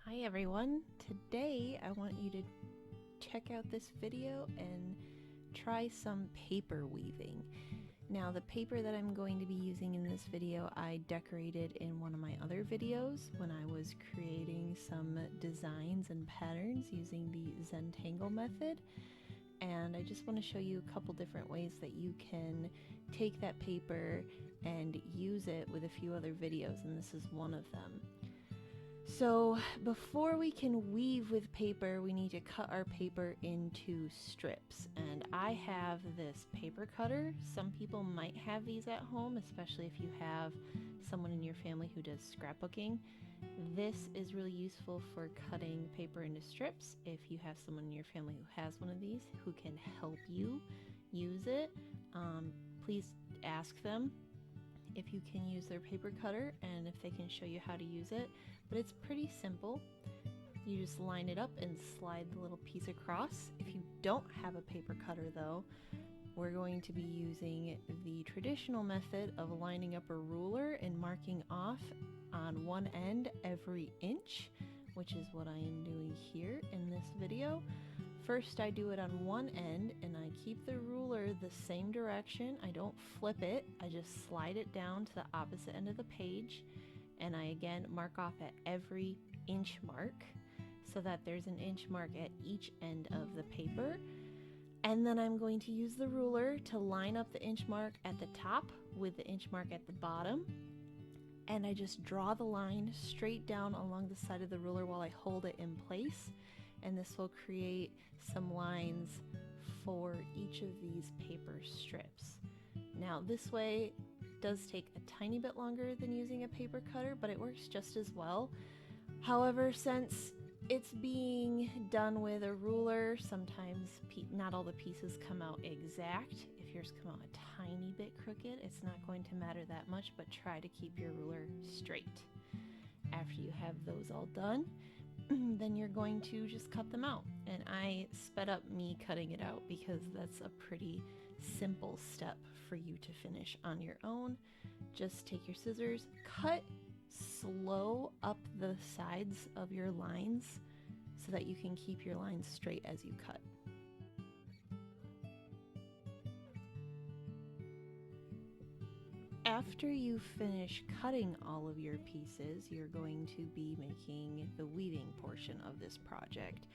Hi everyone, today I want you to check out this video and try some paper weaving. Now the paper that I'm going to be using in this video I decorated in one of my other videos when I was creating some designs and patterns using the Zentangle method, and I just want to show you a couple different ways that you can take that paper and use it with a few other videos, and this is one of them. So before we can weave with paper, we need to cut our paper into strips, and I have this paper cutter. Some people might have these at home, especially if you have someone in your family who does scrapbooking. This is really useful for cutting paper into strips. If you have someone in your family who has one of these who can help you use it, please ask them if you can use their paper cutter and if they can show you how to use it. But it's pretty simple. You just line it up and slide the little piece across. If you don't have a paper cutter though, we're going to be using the traditional method of lining up a ruler and marking off on one end every inch, which is what I am doing here in this video. First I do it on one end and I keep the ruler the same direction. I don't flip it, I just slide it down to the opposite end of the page, and I again mark off at every inch mark so that there's an inch mark at each end of the paper. And then I'm going to use the ruler to line up the inch mark at the top with the inch mark at the bottom, and I just draw the line straight down along the side of the ruler while I hold it in place, and this will create some lines for each of these paper strips. Now this way does take a tiny bit longer than using a paper cutter, but it works just as well. However, since it's being done with a ruler, sometimes not all the pieces come out exact. If yours come out a tiny bit crooked, it's not going to matter that much, but try to keep your ruler straight. After you have those all done, then you're going to just cut them out. And I sped up me cutting it out because that's a pretty simple step for you to finish on your own. Just take your scissors, cut slow up the sides of your lines so that you can keep your lines straight as you cut. After you finish cutting all of your pieces, you're going to be making the weaving portion of this project.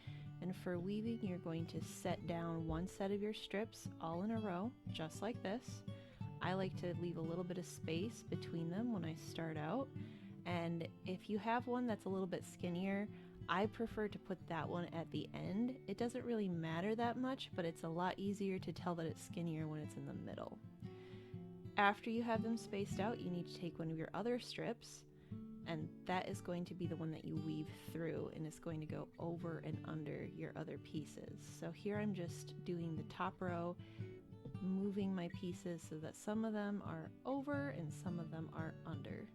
And for weaving, you're going to set down one set of your strips all in a row, just like this. I like to leave a little bit of space between them when I start out. And if you have one that's a little bit skinnier, I prefer to put that one at the end. It doesn't really matter that much, but it's a lot easier to tell that it's skinnier when it's in the middle. After you have them spaced out, you need to take one of your other strips, and that is going to be the one that you weave through, and it's going to go over and under your other pieces. So here I'm just doing the top row, moving my pieces so that some of them are over and some of them are under.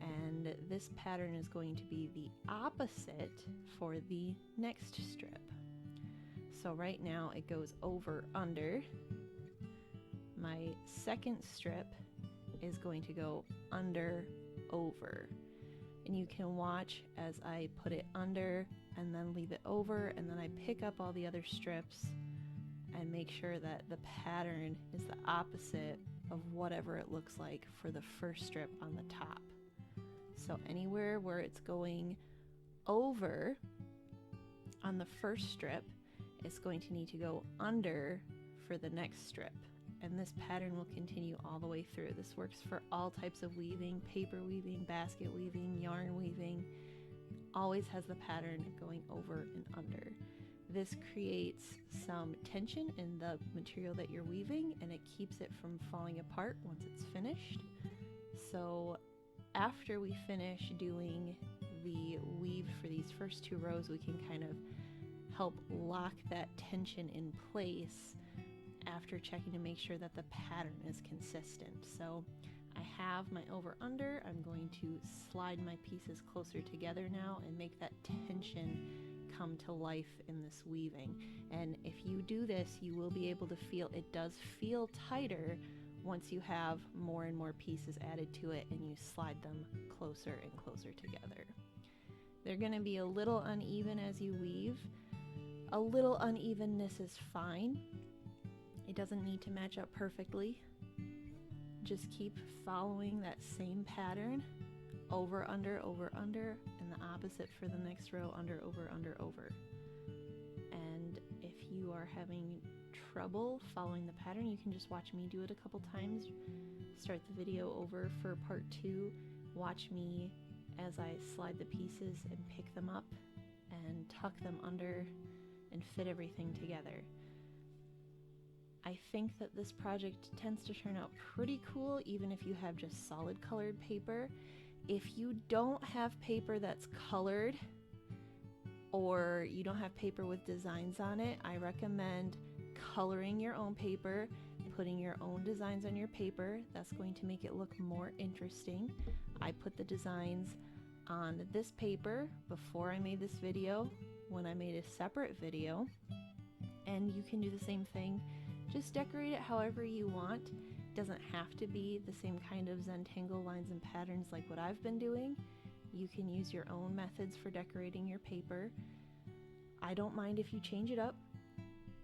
And this pattern is going to be the opposite for the next strip. So right now it goes over under. My second strip is going to go under over, and you can watch as I put it under and then leave it over, and then I pick up all the other strips and make sure that the pattern is the opposite of whatever it looks like for the first strip on the top. So anywhere where it's going over on the first strip, it's going to need to go under for the next strip. And this pattern will continue all the way through. This works for all types of weaving: paper weaving, basket weaving, yarn weaving. Always has the pattern going over and under. This creates some tension in the material that you're weaving, and it keeps it from falling apart once it's finished. So after we finish doing the weave for these first two rows, we can kind of help lock that tension in place after checking to make sure that the pattern is consistent. So I have my over under. I'm going to slide my pieces closer together now and make that tension come to life in this weaving. And if you do this, you will be able to feel it does feel tighter once you have more and more pieces added to it and you slide them closer and closer together. They're going to be a little uneven as you weave. A little unevenness is fine. It doesn't need to match up perfectly. Just keep following that same pattern over, under, and the opposite for the next row, under, over. And if you are having trouble following the pattern, you can just watch me do it a couple times. Start the video over for part 2. Watch me as I slide the pieces and pick them up and tuck them under and fit everything together. I think that this project tends to turn out pretty cool even if you have just solid colored paper. If you don't have paper that's colored, or you don't have paper with designs on it, I recommend coloring your own paper, putting your own designs on your paper. That's going to make it look more interesting. I put the designs on this paper before I made this video, when I made a separate video, and you can do the same thing. Just decorate it however you want. It doesn't have to be the same kind of Zentangle lines and patterns like what I've been doing. You can use your own methods for decorating your paper. I don't mind if you change it up.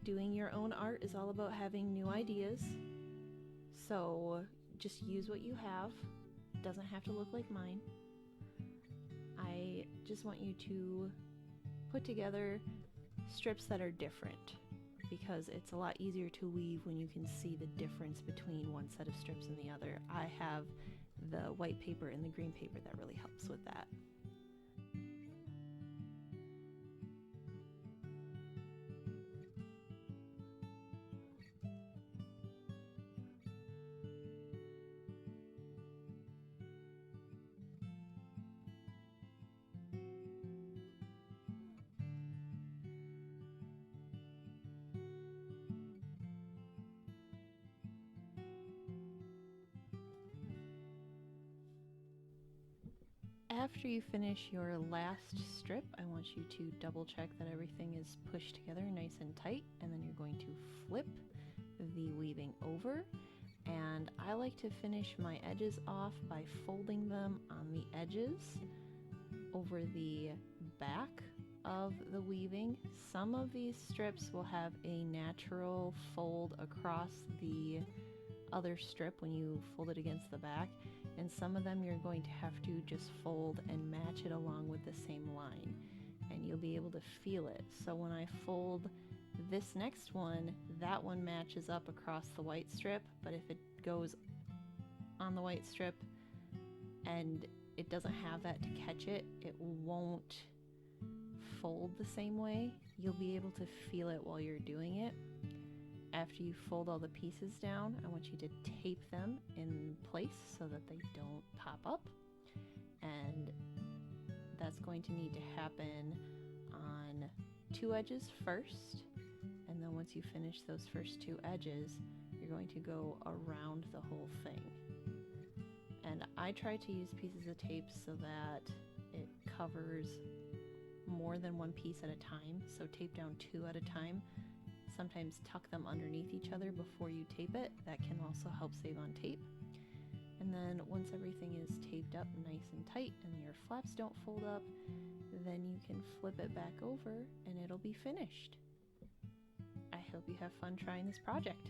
Doing your own art is all about having new ideas. So just use what you have. It doesn't have to look like mine. I just want you to put together strips that are different, because it's a lot easier to weave when you can see the difference between one set of strips and the other. I have the white paper and the green paper that really helps with that. After you finish your last strip, I want you to double check that everything is pushed together nice and tight, and then you're going to flip the weaving over. And I like to finish my edges off by folding them on the edges over the back of the weaving. Some of these strips will have a natural fold across the other strip when you fold it against the back, and some of them you're going to have to just fold and match it along with the same line, and you'll be able to feel it. So when I fold this next one, that one matches up across the white strip, but if it goes on the white strip and it doesn't have that to catch it, it won't fold the same way. You'll be able to feel it while you're doing it. After you fold all the pieces down, I want you to tape them in place so that they don't pop up. And that's going to need to happen on 2 edges first. And then once you finish those first 2 edges, you're going to go around the whole thing. And I try to use pieces of tape so that it covers more than one piece at a time. So tape down 2 at a time. Sometimes tuck them underneath each other before you tape it. That can also help save on tape. And then once everything is taped up nice and tight and your flaps don't fold up, then you can flip it back over and it'll be finished. I hope you have fun trying this project.